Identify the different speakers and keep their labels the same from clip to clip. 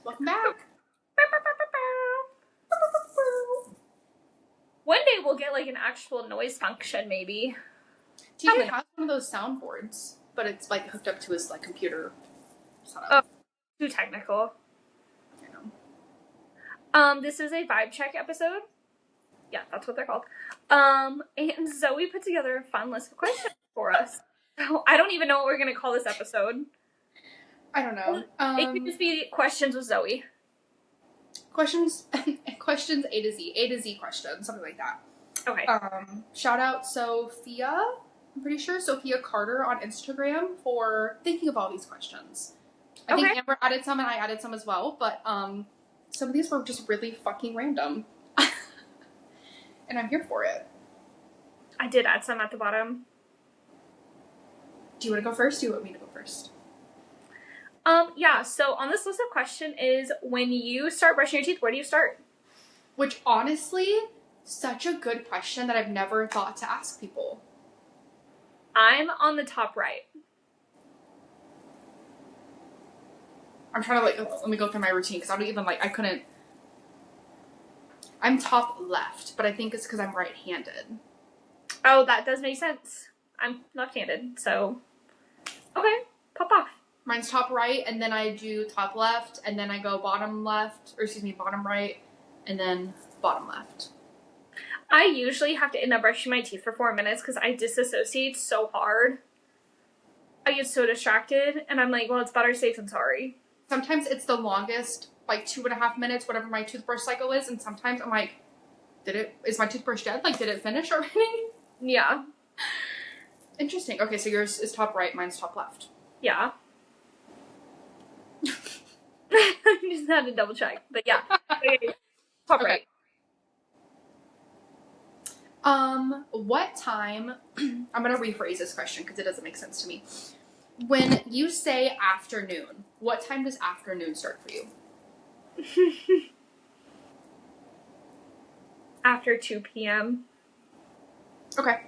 Speaker 1: Welcome back.
Speaker 2: One day we'll get like an actual noise function, maybe.
Speaker 1: TJ has one of those soundboards, but it's like hooked up to his like computer setup.
Speaker 2: Oh, too technical. This is a vibe check episode. Yeah, that's what they're called. And Zoe put together a fun list of questions for us. So I don't even know what we're gonna call this episode.
Speaker 1: I don't know.
Speaker 2: It could just be questions with Zoe.
Speaker 1: Questions A to Z questions, something like that.
Speaker 2: Okay.
Speaker 1: Shout out Sophia, I'm pretty sure, Sophia Carter on Instagram for thinking of all these questions. I think Amber added some and I added some as well, but some of these were just really fucking random. And I'm here for it.
Speaker 2: I did add some at the bottom.
Speaker 1: Do you want to go first? Do you want me to go first?
Speaker 2: Yeah, so on this list of questions is when you start brushing your teeth, where do you start?
Speaker 1: Which honestly, such a good question that I've never thought to ask people.
Speaker 2: I'm on the top right.
Speaker 1: I'm trying to let me go through my routine because I don't even I couldn't. I'm top left, but I think it's because I'm right-handed.
Speaker 2: Oh, that does make sense. I'm left-handed, so okay, pop off.
Speaker 1: Mine's top right, and then I do top left, and then I go bottom left, or excuse me, bottom right, and then bottom left.
Speaker 2: I usually have to end up brushing my teeth for 4 minutes because I disassociate so hard. I get so distracted, and I'm like, well, it's better safe than sorry.
Speaker 1: Sometimes it's the longest, 2.5 minutes, whatever my toothbrush cycle is, and sometimes I'm like, is my toothbrush dead? Did it finish already?
Speaker 2: Yeah.
Speaker 1: Interesting. Okay, so yours is top right, mine's top left.
Speaker 2: Yeah. I just had to double check, but yeah. Okay. Top right.
Speaker 1: What time, I'm going to rephrase this question because it doesn't make sense to me. When you say afternoon, what time does afternoon start for you?
Speaker 2: After 2 p.m.
Speaker 1: Okay.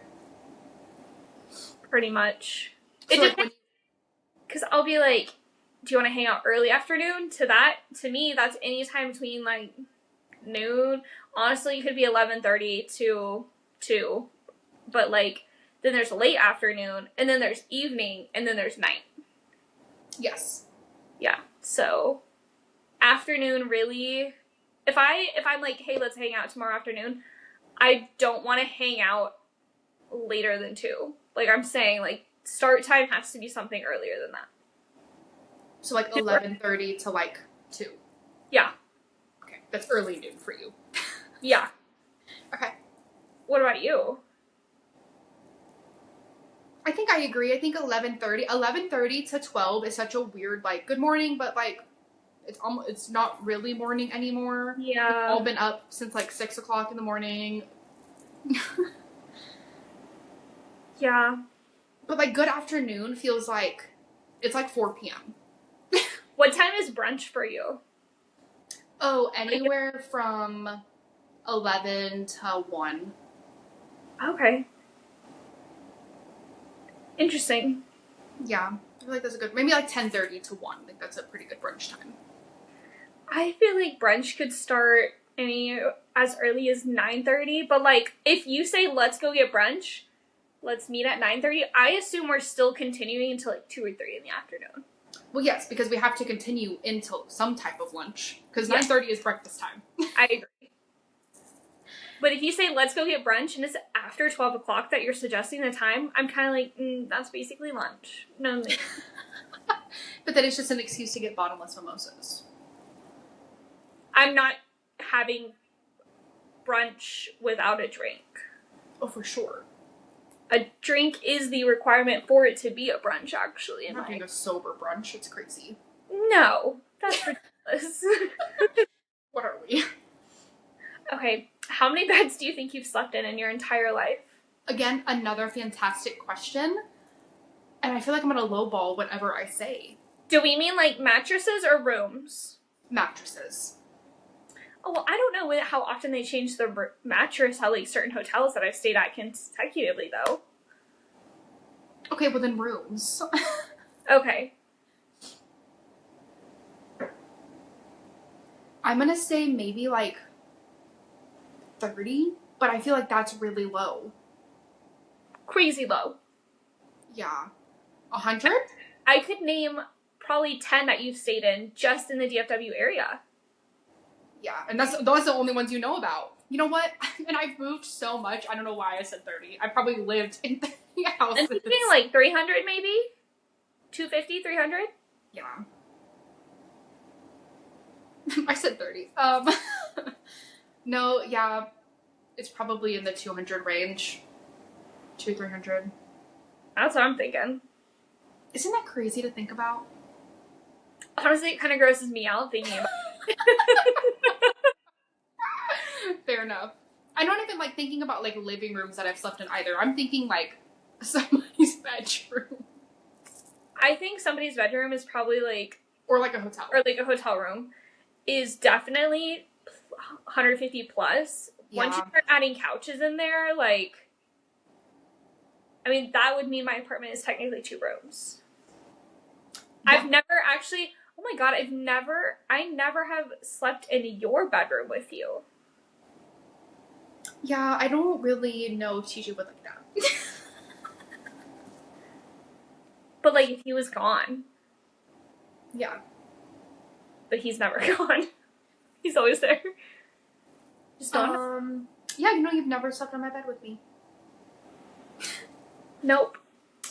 Speaker 2: Pretty much.
Speaker 1: So
Speaker 2: It depends. Because I'll be like, do you want to hang out early afternoon? To me, that's any time between noon. Honestly, you could be 11:30 to 2. But then there's late afternoon, and then there's evening, and then there's night.
Speaker 1: Yes.
Speaker 2: Yeah. So afternoon really, if I'm like, hey, let's hang out tomorrow afternoon, I don't want to hang out later than 2. I'm saying start time has to be something earlier than that.
Speaker 1: So 11:30 to 2.
Speaker 2: Yeah.
Speaker 1: Okay, that's early noon for you.
Speaker 2: Yeah.
Speaker 1: Okay.
Speaker 2: What about you?
Speaker 1: I think I agree. I think 11:30 to 12 is such a weird good morning, but it's not really morning anymore.
Speaker 2: Yeah.
Speaker 1: We've all been up since 6 o'clock in the morning.
Speaker 2: Yeah.
Speaker 1: But good afternoon feels like it's 4 p.m.
Speaker 2: What time is brunch for you?
Speaker 1: Oh, anywhere from 11 to 1.
Speaker 2: Okay. Interesting.
Speaker 1: Yeah. I feel like that's a good, maybe 10:30 to 1. I think that's a pretty good brunch time.
Speaker 2: I feel like brunch could start as early as 9:30, but if you say let's go get brunch, let's meet at 9:30, I assume we're still continuing until 2 or 3 in the afternoon.
Speaker 1: Well, yes, because we have to continue until some type of lunch, because 9:30 is breakfast time.
Speaker 2: I agree. But if you say let's go get brunch and it's after 12 o'clock that you're suggesting the time, I'm kind of that's basically lunch. No.
Speaker 1: But then it's just an excuse to get bottomless mimosas.
Speaker 2: I'm not having brunch without a drink.
Speaker 1: Oh, for sure.
Speaker 2: A drink is the requirement for it to be a brunch, actually.
Speaker 1: I'm not doing a sober brunch. It's crazy.
Speaker 2: No, that's ridiculous.
Speaker 1: What are we?
Speaker 2: Okay, how many beds do you think you've slept in your entire life?
Speaker 1: Again, another fantastic question. And I feel like I'm going to lowball whatever I say.
Speaker 2: Do we mean mattresses or rooms?
Speaker 1: Mattresses.
Speaker 2: Oh, well, I don't know how often they change the mattress at certain hotels that I've stayed at consecutively, though.
Speaker 1: Okay, well then rooms.
Speaker 2: Okay.
Speaker 1: I'm gonna say maybe like 30, but I feel like that's really low.
Speaker 2: Crazy low.
Speaker 1: Yeah. 100?
Speaker 2: I could name probably 10 that you've stayed in just in the DFW area.
Speaker 1: Yeah, and those are the only ones you know about. You know what? And I've moved so much, I don't know why I said 30. I probably lived in 30 houses.
Speaker 2: I'm thinking like 300 maybe? 250, 300?
Speaker 1: Yeah. I said 30. No, yeah, it's probably in the 200 range. 200-300.
Speaker 2: That's what I'm thinking.
Speaker 1: Isn't that crazy to think about?
Speaker 2: Honestly, it kind of grosses me out thinking about it.
Speaker 1: Fair enough. I don't even like thinking about like living rooms that I've slept in either. I'm thinking like somebody's bedroom.
Speaker 2: I think somebody's bedroom is probably like...
Speaker 1: Or like a hotel.
Speaker 2: Or like a hotel room is definitely 150 plus. Yeah. Once you start adding couches in there, like... I mean, that would mean my apartment is technically 2 rooms. Yeah. I've never actually... Oh my god, I never have slept in your bedroom with you.
Speaker 1: Yeah, I don't really know if TJ would like that.
Speaker 2: But like, if he was gone.
Speaker 1: Yeah.
Speaker 2: But he's never gone. He's always there. Just don't.
Speaker 1: Yeah, you know, you've never slept on my bed with me.
Speaker 2: Nope.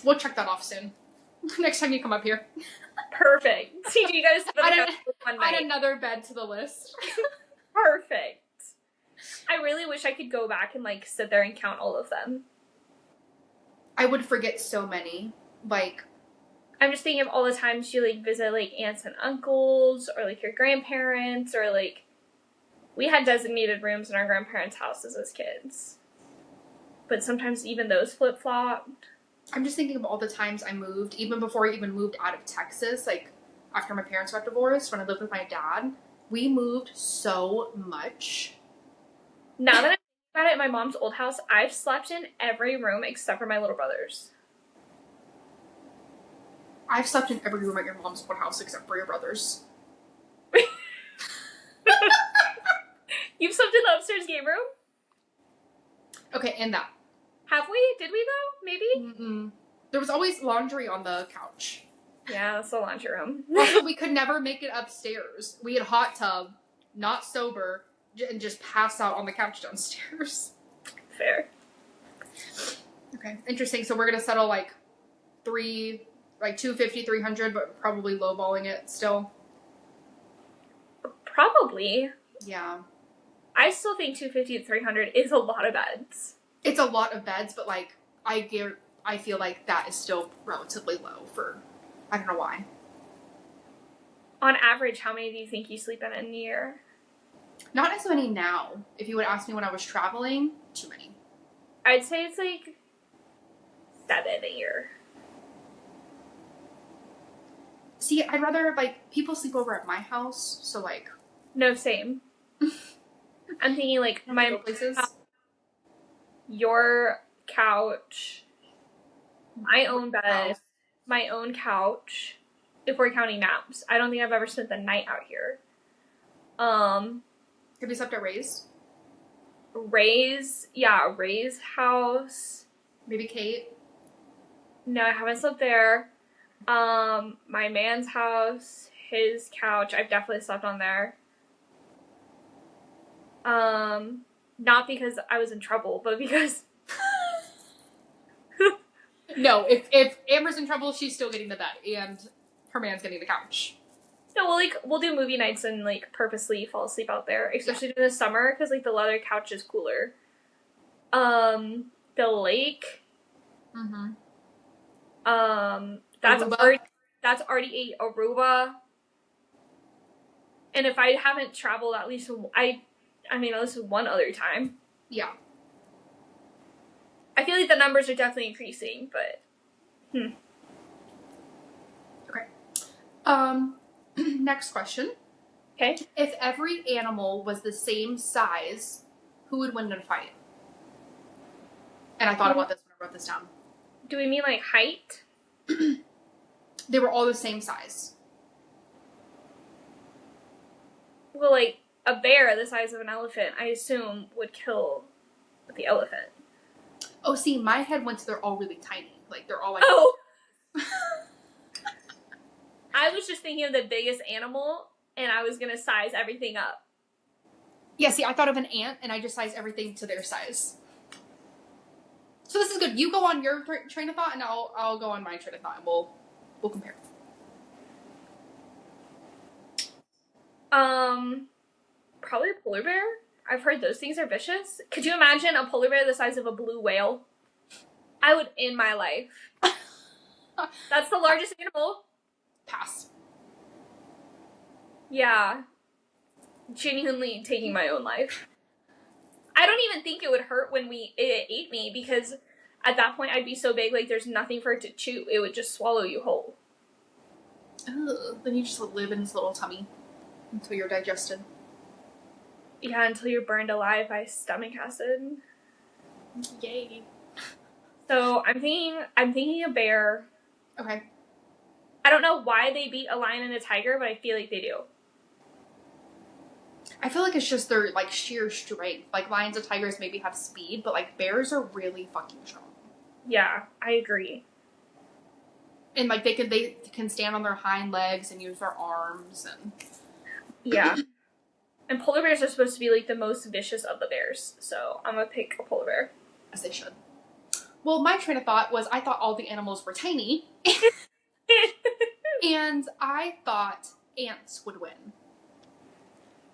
Speaker 1: We'll check that off soon. Next time you come up here.
Speaker 2: Perfect. TJ, you guys
Speaker 1: add another bed to the list.
Speaker 2: Perfect. I really wish I could go back and like sit there and count all of them.
Speaker 1: I would forget so many. Like,
Speaker 2: I'm just thinking of all the times you like visit like aunts and uncles or like your grandparents or like we had designated rooms in our grandparents' houses as kids. But sometimes even those flip-flopped.
Speaker 1: I'm just thinking of all the times I moved, even before I even moved out of Texas, like after my parents got divorced, when I lived with my dad. We moved so much.
Speaker 2: Now that I'm thinking about it, in my mom's old house, I've slept in every room except for my little brother's.
Speaker 1: I've slept in every room at your mom's old house except for your brother's.
Speaker 2: You've slept in the upstairs game room? Okay,
Speaker 1: and that.
Speaker 2: Have we? Did we though? Maybe?
Speaker 1: Mm-mm. There was always laundry on the couch.
Speaker 2: Yeah, that's the laundry room.
Speaker 1: Also, we could never make it upstairs. We had a hot tub, not sober, and just pass out on the couch downstairs.
Speaker 2: Fair.
Speaker 1: Okay, interesting. So we're gonna settle like 250, 300, but probably lowballing it still.
Speaker 2: Probably.
Speaker 1: Yeah.
Speaker 2: I still think 250 to 300 is a lot of beds.
Speaker 1: It's a lot of beds, but like I feel like that is still relatively low for, I don't know why.
Speaker 2: On average, how many do you think you sleep in a year?
Speaker 1: Not as many now. If you would ask me when I was traveling, too many.
Speaker 2: I'd say it's like 7 a year.
Speaker 1: See, I'd rather like people sleep over at my house, so like.
Speaker 2: No, same. I'm thinking like my
Speaker 1: places.
Speaker 2: Your couch, my own bed, my own couch. If we're counting naps, I don't think I've ever spent the night out here.
Speaker 1: Have you slept at Ray's?
Speaker 2: Ray's house.
Speaker 1: Maybe Kate.
Speaker 2: No, I haven't slept there. My man's house, his couch. I've definitely slept on there. Not because I was in trouble, but because...
Speaker 1: No, if Amber's in trouble, she's still getting the bed, and her man's getting the couch.
Speaker 2: No, we'll do movie nights and, like, purposely fall asleep out there, especially during the summer, because, like, the leather couch is cooler. The lake...
Speaker 1: Mm-hmm.
Speaker 2: That's already a Aruba. And if I haven't traveled at least one other time.
Speaker 1: Yeah.
Speaker 2: I feel like the numbers are definitely increasing, but
Speaker 1: Okay. Next question.
Speaker 2: Okay.
Speaker 1: If every animal was the same size, who would win in a fight? And I thought about this when I wrote this down.
Speaker 2: Do we mean like height?
Speaker 1: They were all the same size.
Speaker 2: Well, like a bear the size of an elephant, I assume, would kill the elephant.
Speaker 1: Oh, see, my head went to they're all really tiny. Like, they're all like...
Speaker 2: Oh! I was just thinking of the biggest animal, and I was gonna size everything up.
Speaker 1: Yeah, see, I thought of an ant, and I just sized everything to their size. So this is good. You go on your train of thought, and I'll go on my train of thought, and we'll compare.
Speaker 2: Probably a polar bear. I've heard those things are vicious. Could you imagine a polar bear the size of a blue whale? I would end my life. That's the largest animal.
Speaker 1: Pass.
Speaker 2: Yeah. Genuinely taking my own life. I don't even think it would hurt when it ate me, because at that point I'd be so big, like, there's nothing for it to chew. It would just swallow you whole.
Speaker 1: Ugh, then you just live in this little tummy until you're digested.
Speaker 2: Yeah, until you're burned alive by stomach acid.
Speaker 1: Yay.
Speaker 2: So I'm thinking a bear.
Speaker 1: Okay.
Speaker 2: I don't know why they beat a lion and a tiger, but I feel like they do.
Speaker 1: I feel like it's just their, like, sheer strength. Like, lions and tigers maybe have speed, but, like, bears are really fucking strong.
Speaker 2: Yeah, I agree.
Speaker 1: And, like, they can stand on their hind legs and use their arms and...
Speaker 2: Yeah. And polar bears are supposed to be, like, the most vicious of the bears, so I'm gonna pick a polar bear.
Speaker 1: As they should. Well, my train of thought was I thought all the animals were tiny. And I thought ants would win.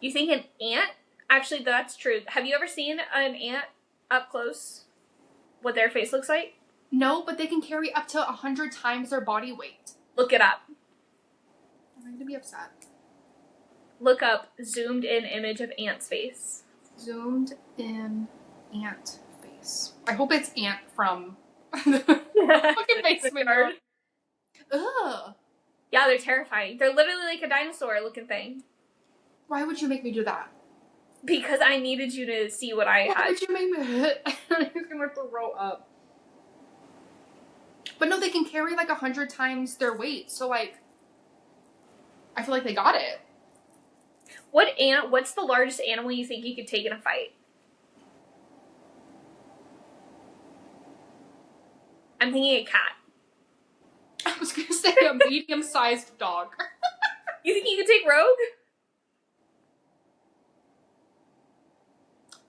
Speaker 2: You think an ant? Actually, that's true. Have you ever seen an ant up close? What their face looks like?
Speaker 1: No, but they can carry up to 100 times their body weight.
Speaker 2: Look it up.
Speaker 1: I'm going to be upset.
Speaker 2: Look up zoomed in image of ant's face.
Speaker 1: Zoomed in ant face. I hope it's Ant from fucking Basement Yard. Ugh.
Speaker 2: Yeah, they're terrifying. They're literally like a dinosaur looking thing.
Speaker 1: Why would you make me do that?
Speaker 2: Because I needed you to see what I had.
Speaker 1: Why would you make me... I'm just going to throw up. But no, they can carry like 100 times their weight. So, like, I feel like they got it.
Speaker 2: What's the largest animal you think you could take in a fight? I'm thinking a cat.
Speaker 1: I was going to say a medium-sized dog.
Speaker 2: You think you could take Rogue?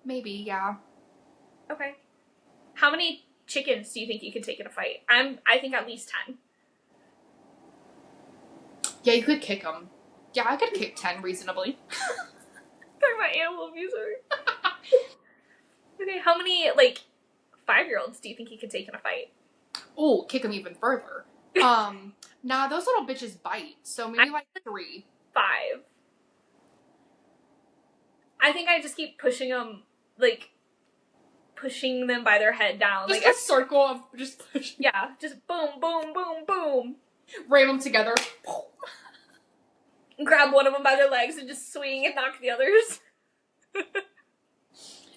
Speaker 1: Maybe, yeah.
Speaker 2: Okay. How many chickens do you think you could take in a fight? I think at least 10.
Speaker 1: Yeah, you could kick them. Yeah, I could kick 10 reasonably.
Speaker 2: Talking about animal abuser. Okay, how many, 5-year-olds do you think you could take in a fight?
Speaker 1: Oh, kick them even further. Nah, those little bitches bite. So maybe 3.
Speaker 2: 5. I think I just keep pushing them, pushing them by their head down.
Speaker 1: Just a circle of just pushing.
Speaker 2: Yeah, just boom, boom, boom, boom.
Speaker 1: Ram them together.
Speaker 2: Grab one of them by their legs and just swing and knock the others.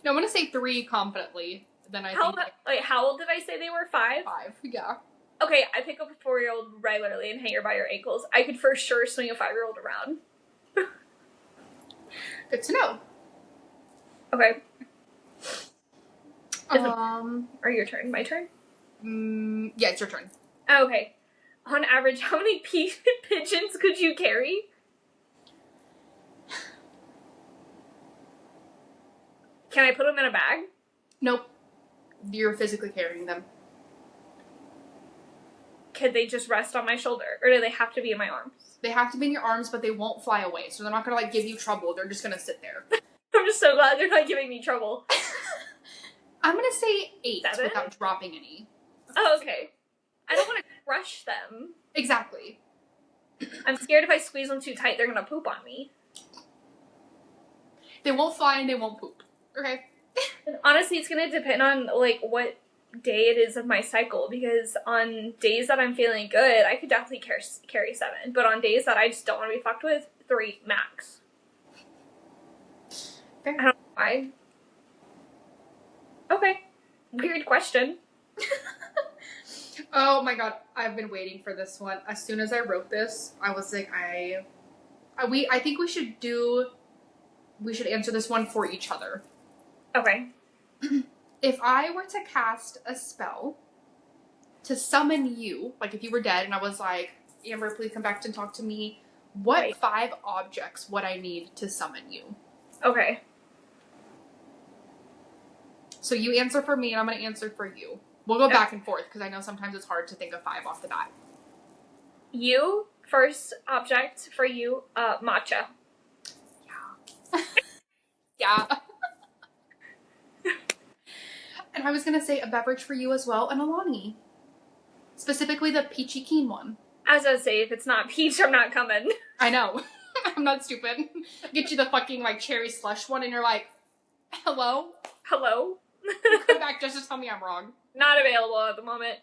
Speaker 1: No, I'm gonna say 3 confidently. Then I think.
Speaker 2: How old did I say they were? 5?
Speaker 1: 5, yeah.
Speaker 2: Okay, I pick up a 4-year-old regularly and hang her by her ankles. I could for sure swing a 5-year-old around.
Speaker 1: Good to know.
Speaker 2: Okay. Or your turn? My turn?
Speaker 1: Yeah, it's your turn.
Speaker 2: Okay. On average, how many pigeons could you carry? Can I put them in a bag?
Speaker 1: Nope. You're physically carrying them.
Speaker 2: Could they just rest on my shoulder? Or do they have to be in my arms?
Speaker 1: They have to be in your arms, but they won't fly away. So they're not gonna, give you trouble. They're just gonna sit there.
Speaker 2: I'm just so glad they're not giving me trouble.
Speaker 1: I'm gonna say 8
Speaker 2: 7?
Speaker 1: without dropping any.
Speaker 2: Oh, okay. I don't want to crush them.
Speaker 1: Exactly.
Speaker 2: I'm scared if I squeeze them too tight, they're gonna poop on me.
Speaker 1: They won't fly and they won't poop. Okay.
Speaker 2: And honestly, it's gonna depend on, what day it is of my cycle, because on days that I'm feeling good, I could definitely carry 7. But on days that I just don't want to be fucked with, 3 max.
Speaker 1: Fair.
Speaker 2: I don't know why. Okay. Weird question.
Speaker 1: Oh my god, I've been waiting for this one. As soon as I wrote this, I was like, I think we should do we should answer this one for each other.
Speaker 2: Okay.
Speaker 1: If I were to cast a spell to summon you, like if you were dead and I was like, Amber, please come back and talk to me, what 5 objects would I need to summon you?
Speaker 2: Okay.
Speaker 1: So you answer for me and I'm going to answer for you. We'll go back and forth because I know sometimes it's hard to think of 5 off the bat.
Speaker 2: You, first object for you, matcha.
Speaker 1: Yeah. Yeah. And I was going to say a beverage for you as well, an Alani. Specifically the peachy keen one.
Speaker 2: As I say, if it's not peach, I'm not coming.
Speaker 1: I know. I'm not stupid. Get you the fucking, like, cherry slush one and you're like, hello?
Speaker 2: Hello?
Speaker 1: You come back just to tell me I'm wrong.
Speaker 2: Not available at the moment.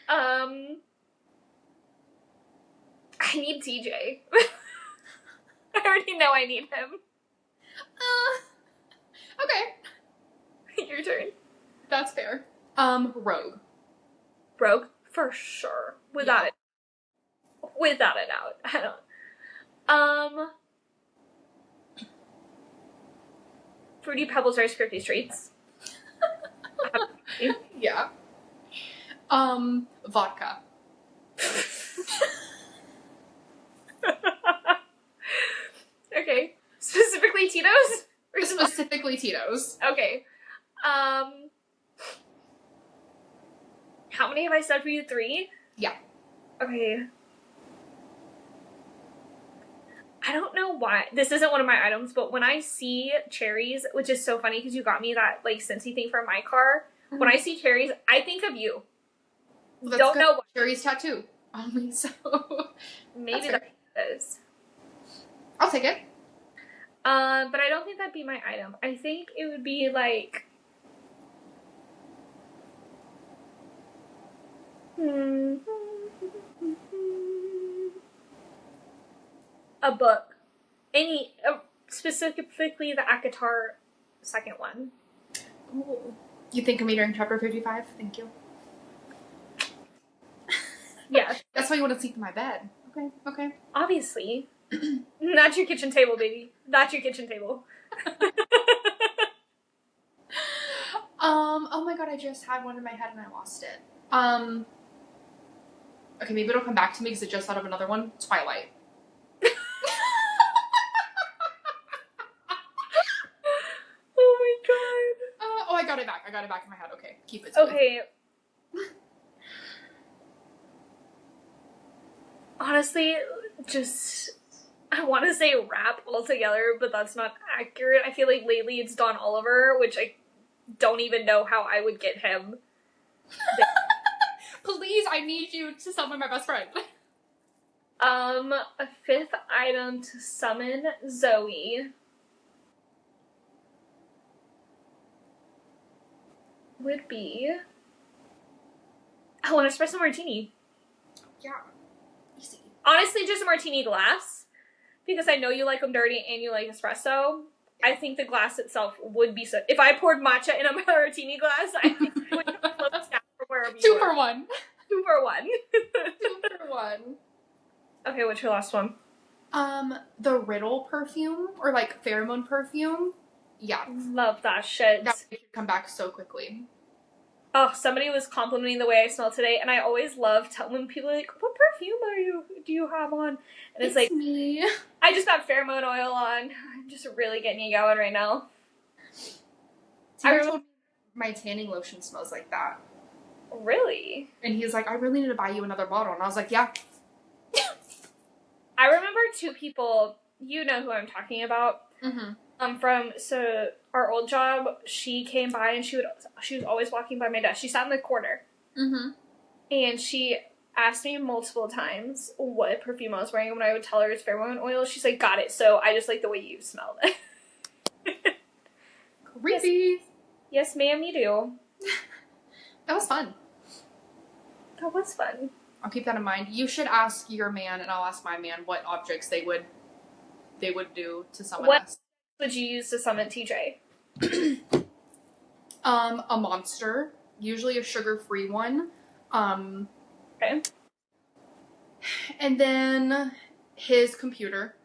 Speaker 2: I need TJ. I already know I need him.
Speaker 1: Okay.
Speaker 2: Your turn.
Speaker 1: That's fair. Rogue.
Speaker 2: Rogue? For sure. Without it. Without a doubt. I don't. Fruity Pebbles Rice Krispie Treats.
Speaker 1: Yeah. Vodka.
Speaker 2: Okay. Specifically Tito's? Or
Speaker 1: Specifically Tito's.
Speaker 2: Okay. How many have I said for you? 3?
Speaker 1: Yeah.
Speaker 2: Okay. I don't know why. This isn't one of my items, but when I see cherries, which is so funny because you got me that, like, Scentsy thing for my car. Mm-hmm. When I see cherries, I think of you.
Speaker 1: Well, don't know what. Cherries tattoo. Only so.
Speaker 2: Maybe that is.
Speaker 1: I'll take it.
Speaker 2: But I don't think that'd be my item. I think it would be, like... A book. Specifically the Akatar second one.
Speaker 1: Ooh. You think of me during chapter 55? Thank you.
Speaker 2: Yeah.
Speaker 1: That's why you want to sleep in my bed. Okay.
Speaker 2: Obviously. Not your kitchen table, baby. Not your kitchen table.
Speaker 1: Oh my god, I just had one in my head and I lost it. Okay, maybe it'll come back to me because I just thought of another one. Twilight.
Speaker 2: Oh my god.
Speaker 1: I got it back. I got it back in my head. Okay, keep it.
Speaker 2: Okay. Honestly, I want to say rap altogether, but that's not accurate. I feel like lately it's Don Oliver, which I don't even know how I would get him.
Speaker 1: Please, I need you to summon my best friend.
Speaker 2: A 5th item to summon Zoe would be... Oh, an espresso martini.
Speaker 1: Yeah. Easy.
Speaker 2: Honestly, just a martini glass. Because I know you like them dirty and you like espresso. I think the glass itself would be so... If I poured matcha in a martini glass, I think it would flip down from wherever you
Speaker 1: 2
Speaker 2: were.
Speaker 1: for 1.
Speaker 2: 2 for 1.
Speaker 1: 2 for 1. Okay,
Speaker 2: what's your last one?
Speaker 1: The Riddle perfume, or like pheromone perfume. Yeah.
Speaker 2: Love that shit.
Speaker 1: That should come back so quickly.
Speaker 2: Oh, somebody was complimenting the way I smell today, and I always love when people are like, what perfume do you have on? And it's like,
Speaker 1: me.
Speaker 2: I just got pheromone oil on. I'm just really getting you going right now.
Speaker 1: I told me my tanning lotion smells like that.
Speaker 2: Really?
Speaker 1: And he's like, I really need to buy you another bottle. And I was like, yeah.
Speaker 2: I remember 2 people, you know who I'm talking about.
Speaker 1: Mm-hmm.
Speaker 2: From our old job, she came by and she was always walking by my desk. She sat in the corner.
Speaker 1: Mm-hmm.
Speaker 2: And she asked me multiple times what perfume I was wearing. When I would tell her it's pheromone oil, she's like, got it. So I just like the way you smelled it.
Speaker 1: Creepy.
Speaker 2: Yes, ma'am, you do.
Speaker 1: That was fun.
Speaker 2: That was fun.
Speaker 1: I'll keep that in mind. You should ask your man, and I'll ask my man what objects they would do to summon us.
Speaker 2: What would you use to summon TJ?
Speaker 1: A monster, usually a sugar-free one.
Speaker 2: Okay.
Speaker 1: And then his computer.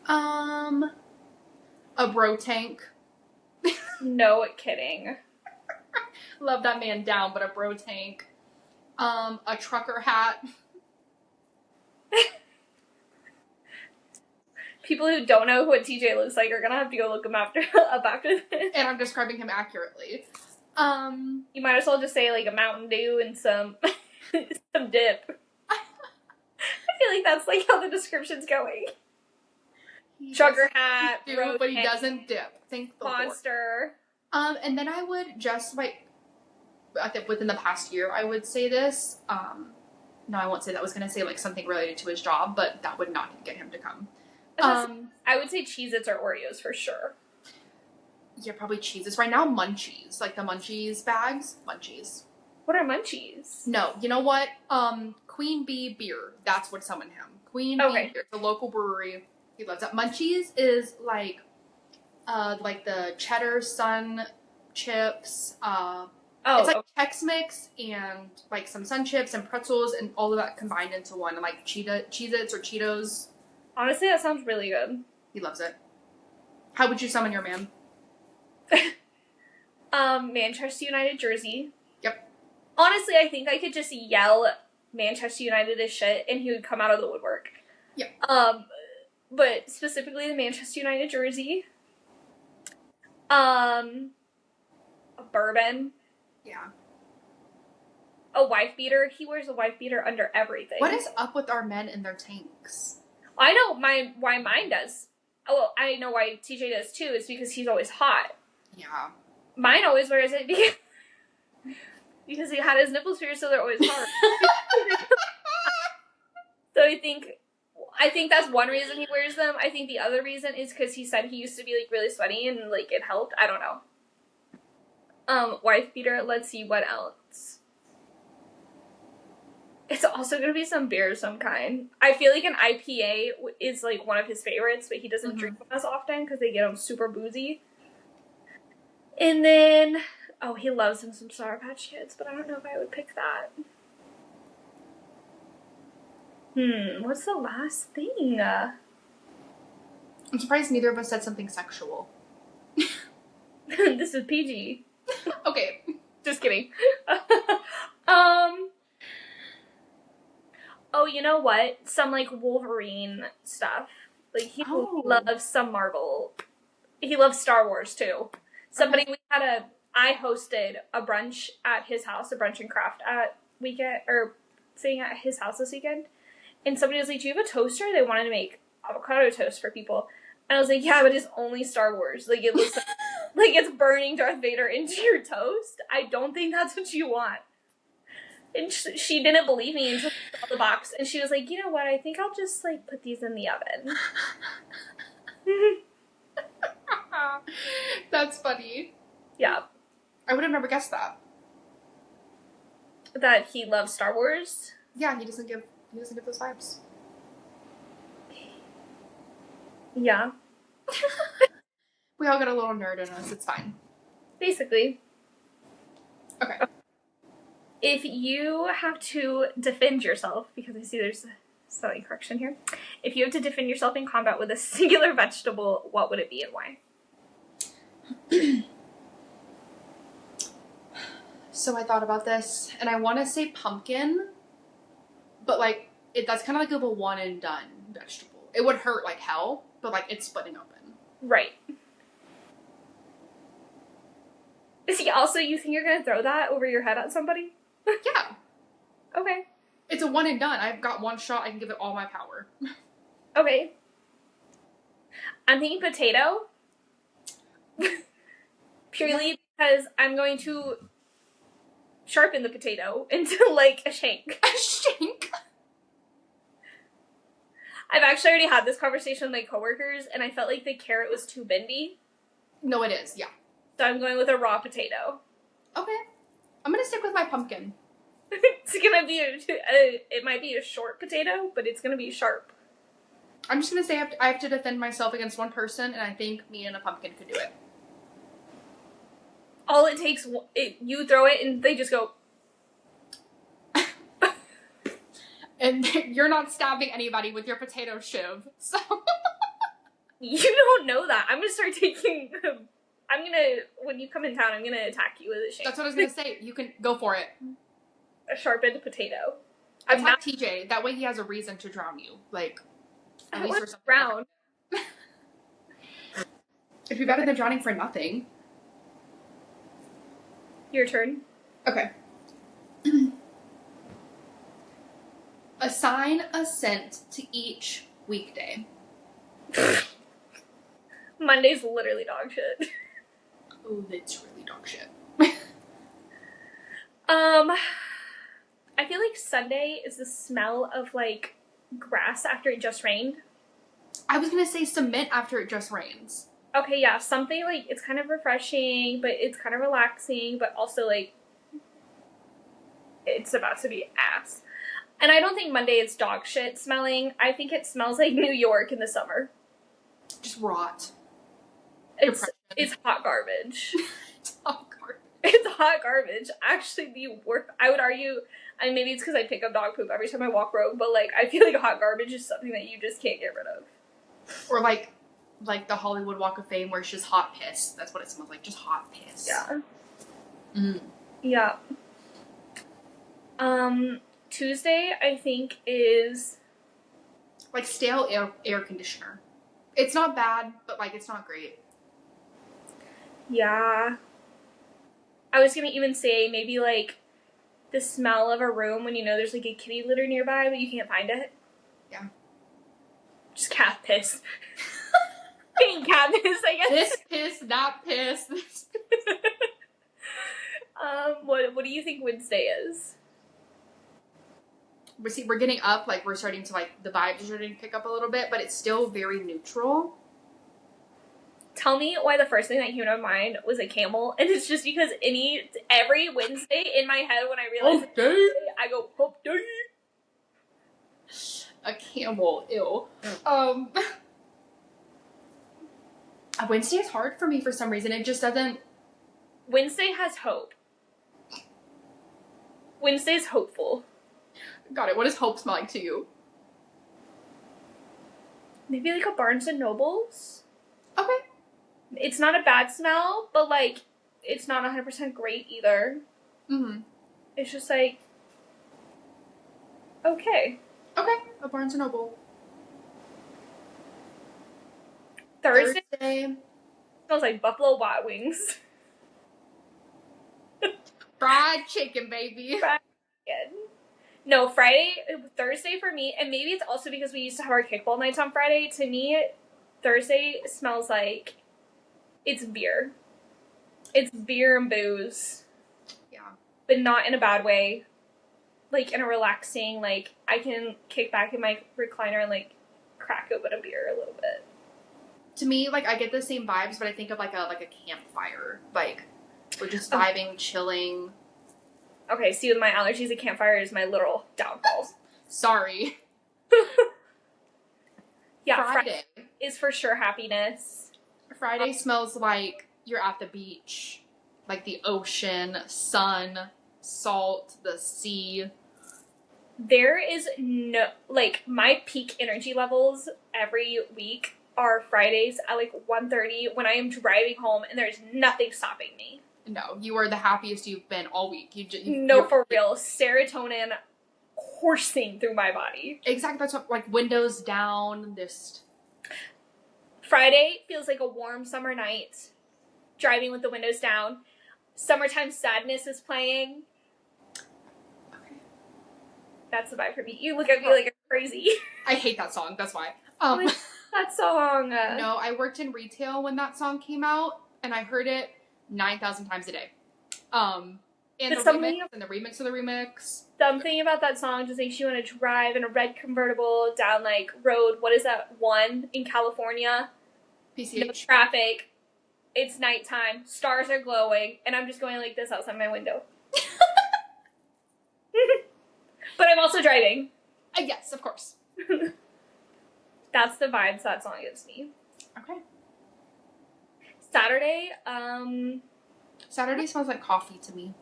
Speaker 1: A bro tank.
Speaker 2: No kidding.
Speaker 1: Love that man down, but a bro tank. A trucker hat.
Speaker 2: People who don't know what TJ looks like are gonna have to go look him up after this.
Speaker 1: And I'm describing him accurately.
Speaker 2: You might as well just say like a Mountain Dew and some some dip. I feel like that's like how the description's going. Trucker hat,
Speaker 1: but he doesn't dip. Thank the
Speaker 2: monster.
Speaker 1: Lord. And then I would just like, I think within the past year, I would say this. No, I won't say that. I was gonna say like something related to his job, but that would not get him to come.
Speaker 2: I would say Cheez-Its or Oreos for sure.
Speaker 1: Yeah, probably Cheez-Its. Right now, Munchies. Like the Munchies bags. Munchies.
Speaker 2: What are Munchies?
Speaker 1: No, you know what? Queen Bee Beer. That's what summoned him. Queen Bee Beer. It's a local brewery. He loves that. Munchies is like the cheddar sun chips. It's like Chex Mix and like some sun chips and pretzels and all of that combined into one. And like Cheez-Its or Cheetos.
Speaker 2: Honestly, that sounds really good.
Speaker 1: He loves it. How would you summon your man?
Speaker 2: Manchester United jersey.
Speaker 1: Yep.
Speaker 2: Honestly, I think I could just yell Manchester United is shit and he would come out of the woodwork.
Speaker 1: Yep.
Speaker 2: But specifically the Manchester United jersey. A bourbon.
Speaker 1: Yeah.
Speaker 2: A wife beater. He wears a wife beater under everything.
Speaker 1: What is up with our men and their tanks?
Speaker 2: I know why mine does. Oh, well, I know why TJ does too. It's because he's always hot.
Speaker 1: Yeah.
Speaker 2: Mine always wears it because he had his nipples pierced, so they're always hard. So I think that's one reason he wears them. I think the other reason is because he said he used to be like really sweaty and like it helped. I don't know. Wife beater. Let's see what else. It's also gonna be some beer of some kind. I feel like an IPA is like one of his favorites, but he doesn't drink them as often because they get him super boozy. And then, he loves him some Sour Patch Kids, but I don't know if I would pick that. What's the last thing?
Speaker 1: I'm surprised neither of us said something sexual.
Speaker 2: This is PG.
Speaker 1: Okay.
Speaker 2: Just kidding. Oh, you know what? Some, like, Wolverine stuff. Like, he loves some Marvel. He loves Star Wars, too. I hosted a brunch at his house, a brunch and craft thing at his house this weekend. And somebody was like, do you have a toaster? They wanted to make avocado toast for people. And I was like, yeah, but it's only Star Wars. Like, it looks like it's burning Darth Vader into your toast. I don't think that's what you want. And she didn't believe me and took out the box. And she was like, you know what? I think I'll just, like, put these in the oven.
Speaker 1: That's funny.
Speaker 2: Yeah.
Speaker 1: I would have never guessed that.
Speaker 2: That he loves Star Wars?
Speaker 1: Yeah, he doesn't give those vibes.
Speaker 2: Yeah.
Speaker 1: We all got a little nerd in us. It's fine.
Speaker 2: Basically.
Speaker 1: Okay.
Speaker 2: If you have to defend yourself, because I see there's a spelling correction here. If you have to defend yourself in combat with a singular vegetable, what would it be and why?
Speaker 1: So I thought about this, and I want to say pumpkin, but like that's kind of like a one and done vegetable. It would hurt like hell, but like it's splitting open.
Speaker 2: Right. See, also, you think you're gonna throw that over your head at somebody?
Speaker 1: Yeah.
Speaker 2: Okay.
Speaker 1: It's a one and done. I've got one shot. I can give it all my power.
Speaker 2: Okay. I'm thinking potato. Purely because I'm going to sharpen the potato into, like, a shank.
Speaker 1: A shank?
Speaker 2: I've actually already had this conversation with my coworkers, and I felt like the carrot was too bendy.
Speaker 1: No, it is. Yeah.
Speaker 2: So I'm going with a raw potato.
Speaker 1: Okay. I'm gonna stick with my pumpkin.
Speaker 2: It's gonna be it might be a short potato, but it's gonna be sharp.
Speaker 1: I'm just gonna say I have to defend myself against one person, and I think me and a pumpkin could do it.
Speaker 2: All it takes, you throw it, and they just go.
Speaker 1: And you're not stabbing anybody with your potato shiv, so.
Speaker 2: You don't know that. I'm gonna start taking. When you come in town, I'm gonna attack you with a shake.
Speaker 1: That's what I was gonna say. You can go for it.
Speaker 2: A sharpened potato.
Speaker 1: Attack TJ. That way he has a reason to drown you. Like, at least for something.
Speaker 2: Drown.
Speaker 1: It'd be better than drowning for nothing.
Speaker 2: Your turn.
Speaker 1: Okay. Assign a scent to each weekday.
Speaker 2: Monday's literally dog shit.
Speaker 1: Oh, that's really dog shit.
Speaker 2: I feel like Sunday is the smell of, like, grass after it just rained.
Speaker 1: I was gonna say cement after it just rains.
Speaker 2: Okay, yeah, something, like, it's kind of refreshing, but it's kind of relaxing, but also, like, it's about to be ass. And I don't think Monday is dog shit smelling. I think it smells like New York in the summer.
Speaker 1: Just rot.
Speaker 2: It's hot garbage.
Speaker 1: It's hot garbage.
Speaker 2: It's hot garbage. Actually, the worst. I would argue, and maybe it's because I pick up dog poop every time I walk rogue, but like I feel like hot garbage is something that you just can't get rid of.
Speaker 1: Or like the Hollywood Walk of Fame where it's just hot piss. That's what it smells like. Just hot piss.
Speaker 2: Yeah.
Speaker 1: Mm.
Speaker 2: Yeah. Tuesday, I think, is
Speaker 1: like stale air conditioner. It's not bad, but like it's not great.
Speaker 2: Yeah. I was gonna even say maybe like the smell of a room when you know there's like a kitty litter nearby but you can't find it.
Speaker 1: Yeah.
Speaker 2: Just cat piss. Being cat piss, I guess.
Speaker 1: This piss, that piss.
Speaker 2: What do you think Wednesday is?
Speaker 1: We're getting up, like we're starting to like the vibes are starting to pick up a little bit, but it's still very neutral.
Speaker 2: Tell me why the first thing that came to mind was a camel, and it's just because every Wednesday in my head when I realize it's Wednesday, I go hump day.
Speaker 1: A camel, ew. Wednesday is hard for me for some reason. It just doesn't.
Speaker 2: Wednesday has hope. Wednesday's hopeful.
Speaker 1: Got it. What does hope smell like to you?
Speaker 2: Maybe like a Barnes and Nobles.
Speaker 1: Okay.
Speaker 2: It's not a bad smell, but like it's not 100% great either.
Speaker 1: Mm-hmm.
Speaker 2: It's just like okay.
Speaker 1: Okay. A Barnes and Noble.
Speaker 2: Thursday smells like Buffalo Wild Wings.
Speaker 1: Fried chicken, baby.
Speaker 2: Fried chicken. No, Thursday for me, and maybe it's also because we used to have our kickball nights on Friday. To me, Thursday smells like it's beer. It's beer and booze.
Speaker 1: Yeah.
Speaker 2: But not in a bad way. Like in a relaxing, like I can kick back in my recliner and like crack open a beer a little bit.
Speaker 1: To me, like I get the same vibes, but I think of like a campfire. Like we're just vibing, chilling.
Speaker 2: Okay, see, with my allergies, a campfire is my literal downfall.
Speaker 1: Sorry.
Speaker 2: Yeah,
Speaker 1: Friday
Speaker 2: is for sure happiness.
Speaker 1: Friday smells like you're at the beach. Like the ocean, sun, salt, the sea.
Speaker 2: There is no, like, my peak energy levels every week are Fridays at like 1:30 when I am driving home and there's nothing stopping me.
Speaker 1: No, you are the happiest you've been all week.
Speaker 2: No, for real. Serotonin coursing through my body.
Speaker 1: Exactly. That's what, like, windows down, this.
Speaker 2: Friday feels like a warm summer night. Driving with the windows down. Summertime Sadness is playing.
Speaker 1: Okay.
Speaker 2: That's the vibe for me. You look at me like I'm crazy.
Speaker 1: I hate that song. That's why.
Speaker 2: That song.
Speaker 1: No, I worked in retail when that song came out, and I heard it 9,000 times a day. And the remix of the remix.
Speaker 2: Something about that song just makes you want to drive in a red convertible down like road. What is that one in California?
Speaker 1: PCH.
Speaker 2: No traffic. It's nighttime. Stars are glowing, and I'm just going like this outside my window. But I'm also driving.
Speaker 1: Yes, of course.
Speaker 2: That's the vibes that song gives me.
Speaker 1: Okay. Saturday smells like coffee to me.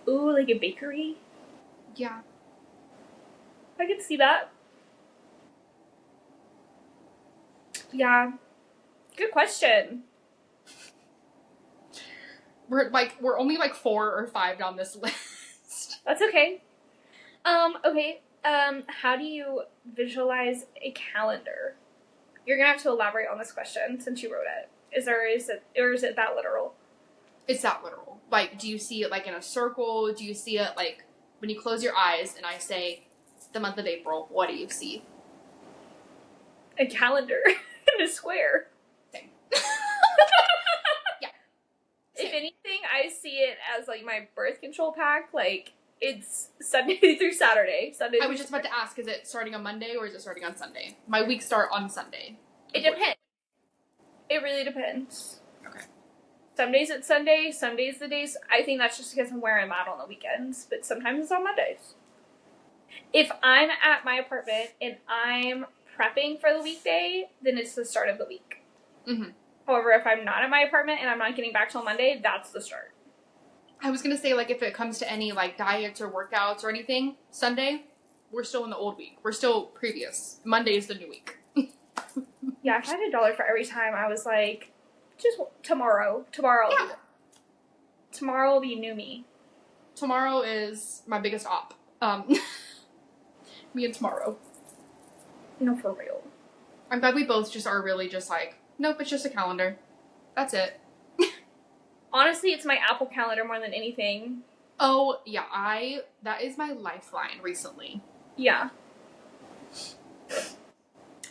Speaker 2: Ooh, like a bakery?
Speaker 1: Yeah.
Speaker 2: I could see that. Yeah. Good question.
Speaker 1: We're only like 4 or 5 down this list.
Speaker 2: That's okay. Okay. How do you visualize a calendar? You're gonna have to elaborate on this question since you wrote it. Is it that literal?
Speaker 1: It's that literal. Like, do you see it like in a circle? Do you see it like when you close your eyes and I say the month of April, what do you see?
Speaker 2: A calendar in a square.
Speaker 1: Same.
Speaker 2: Yeah. Same. If anything, I see it as like my birth control pack. Like, it's Sunday through Saturday.
Speaker 1: I was just about to ask, is it starting on Monday or is it starting on Sunday? My weeks start on Sunday.
Speaker 2: It depends. It really depends.
Speaker 1: Okay.
Speaker 2: Some days it's Sunday, some days the days... I think that's just because I'm where I'm at on the weekends, but sometimes it's on Mondays. If I'm at my apartment and I'm prepping for the weekday, then it's the start of the week.
Speaker 1: Mm-hmm.
Speaker 2: However, if I'm not at my apartment and I'm not getting back till Monday, that's the start.
Speaker 1: I was going to say, like, if it comes to any, like, diets or workouts or anything, Sunday, we're still in the old week. We're still previous. Monday is the new week.
Speaker 2: Yeah, if I had $1 for every time, I was like, just tomorrow. Tomorrow
Speaker 1: Yeah.
Speaker 2: Tomorrow will be new me.
Speaker 1: Tomorrow is my biggest op. Me and tomorrow.
Speaker 2: No, for real.
Speaker 1: I'm glad we both just are really just like, nope, it's just a calendar. That's it.
Speaker 2: Honestly, it's my Apple Calendar more than anything.
Speaker 1: Oh, yeah, that is my lifeline recently.
Speaker 2: Yeah.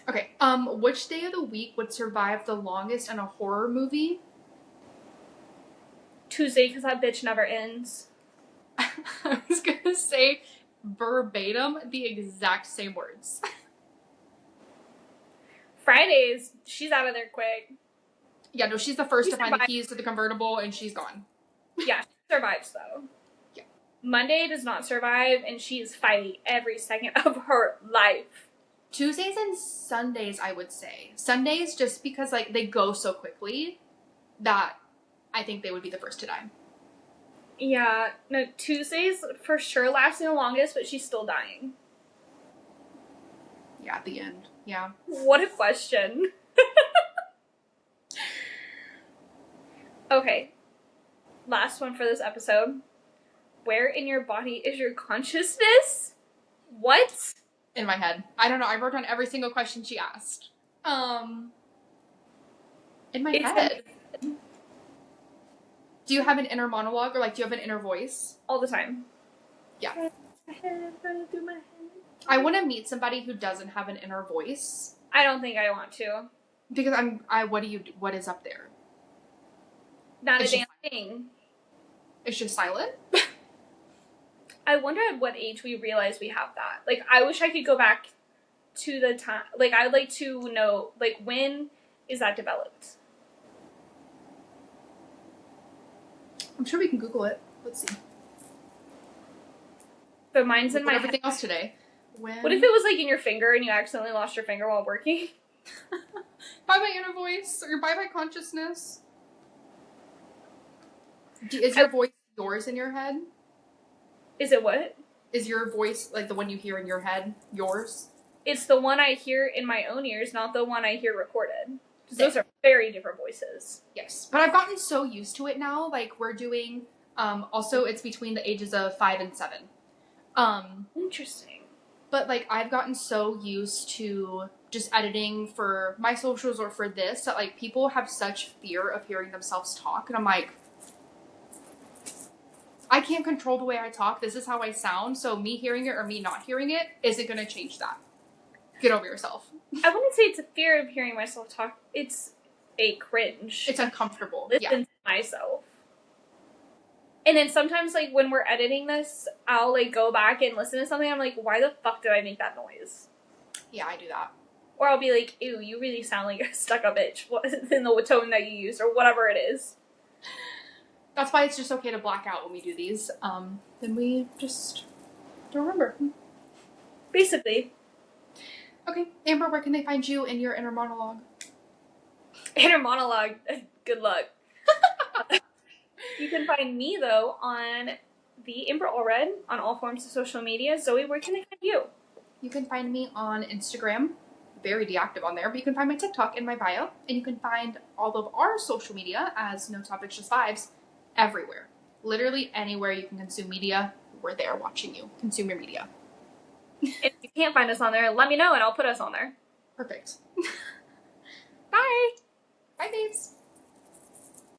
Speaker 1: Okay, which day of the week would survive the longest in a horror movie?
Speaker 2: Tuesday, because that bitch never ends.
Speaker 1: I was gonna say verbatim the exact same words.
Speaker 2: Fridays, she's out of there quick.
Speaker 1: Yeah, no, she's the first to find the keys to the convertible, and she's gone.
Speaker 2: Yeah, she survives, though.
Speaker 1: Yeah.
Speaker 2: Monday does not survive, and she is fighting every second of her life.
Speaker 1: Tuesdays and Sundays, I would say. Sundays, just because, like, they go so quickly that I think they would be the first to die.
Speaker 2: Yeah, no, Tuesdays for sure lasting the longest, but she's still dying.
Speaker 1: Yeah, at the end. Yeah.
Speaker 2: What a question. Okay. Last one for this episode. Where in your body is your consciousness? What?
Speaker 1: In my head. I don't know. I wrote down every single question she asked. In my head. Do you have an inner monologue or like do you have an inner voice?
Speaker 2: All the time.
Speaker 1: Yeah.
Speaker 2: Running through my head.
Speaker 1: I want to meet somebody who doesn't have an inner voice.
Speaker 2: I don't think I want to.
Speaker 1: Because what is up there?
Speaker 2: Not a damn thing.
Speaker 1: It's just silent?
Speaker 2: I wonder at what age we realize we have that. Like, I wish I could go back to the time. Like, I'd like to know, like, when is that developed?
Speaker 1: I'm sure we can Google it. Let's see.
Speaker 2: But mine's in my head.
Speaker 1: Everything else today.
Speaker 2: What if it was, like, in your finger and you accidentally lost your finger while working?
Speaker 1: By my inner voice or by my consciousness? Is your voice yours in your head?
Speaker 2: Is it what?
Speaker 1: Is your voice, like the one you hear in your head, yours?
Speaker 2: It's the one I hear in my own ears, not the one I hear recorded. Because those are very different voices.
Speaker 1: Yes. But I've gotten so used to it now. Like, we're doing, also, it's between the ages of 5 and 7.
Speaker 2: Interesting.
Speaker 1: But, like, I've gotten so used to just editing for my socials or for this that, like, people have such fear of hearing themselves talk. And I'm like, I can't control the way I talk. This is how I sound. So me hearing it or me not hearing it isn't going to change that. Get over yourself.
Speaker 2: I wouldn't say it's a fear of hearing myself talk. It's a cringe.
Speaker 1: It's uncomfortable.
Speaker 2: Listen to myself. And then sometimes, like, when we're editing this, I'll, like, go back and listen to something. I'm like, why the fuck did I make that noise?
Speaker 1: Yeah, I do that.
Speaker 2: Or I'll be like, ew, you really sound like a stuck-up bitch in the tone that you used, or whatever it is.
Speaker 1: That's why it's just okay to black out when we do these. Then we just don't remember.
Speaker 2: Basically.
Speaker 1: Okay, Amber, where can they find you in your inner monologue?
Speaker 2: Inner monologue. Good luck. You can find me, though, on the Amber Allred on all forms of social media. Zoe, where can they find you?
Speaker 1: You can find me on Instagram, very deactive on there, but you can find my TikTok in my bio, and you can find all of our social media as No Topics Just Vibes everywhere. Literally anywhere you can consume media, we're there watching you consume your media.
Speaker 2: If you can't find us on there, let me know and I'll put us on there.
Speaker 1: Perfect.
Speaker 2: Bye!
Speaker 1: Bye, babes.